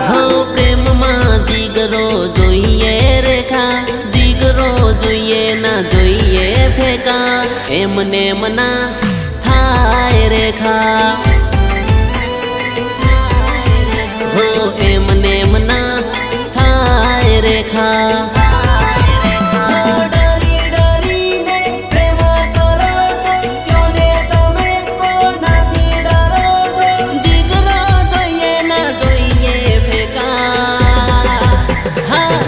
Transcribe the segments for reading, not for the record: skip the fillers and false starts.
हो प्रेम में जीगरो जोईए रेखा, जीगरो जोईए ना जोईए फेका, एमने मना थाय रेखा। हो एमने मना थाय रेखा।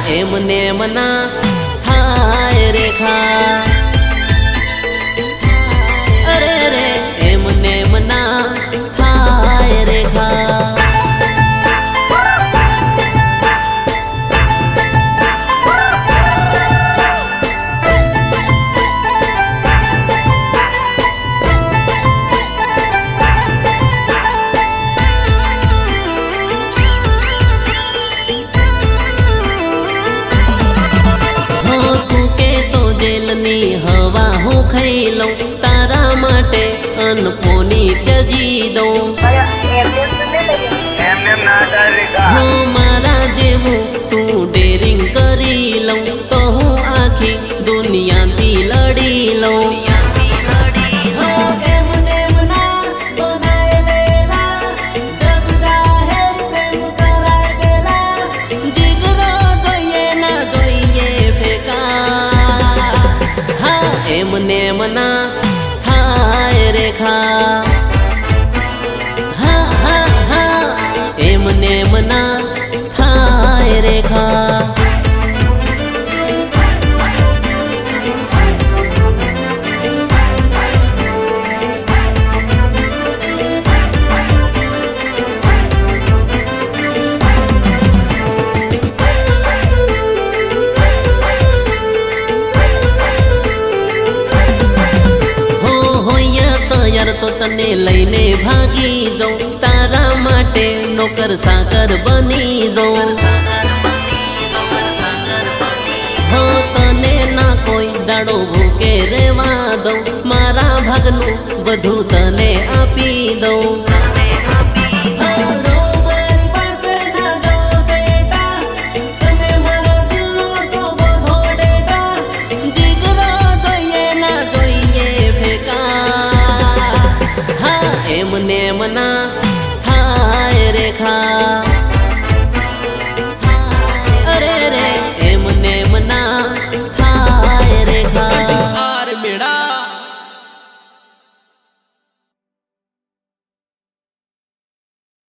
एमने मना थाय रेखा। अरे रे एमने मना थाय रेखा। जेलनी हवा हूँ खाई लूं, तारा माटे अनफोनी त्यजी दऊं। हूँ मारा जेवू तू डेरिंग करी लऊं, तो हूँ आखी दुनिया थी लड़ी लऊं। एमने मना थाय रेखा। हा हा हा एमने मना थाय रेखा। यार तो तने लईने भागी जाऊं, तारा माटे नौकर साकर बनी जाऊं। हो तने ना कोई दाड़ो भूके रेवा दऊं, मारा भागनु बधु तने आपी दऊं। एमने मना थाय रेखा।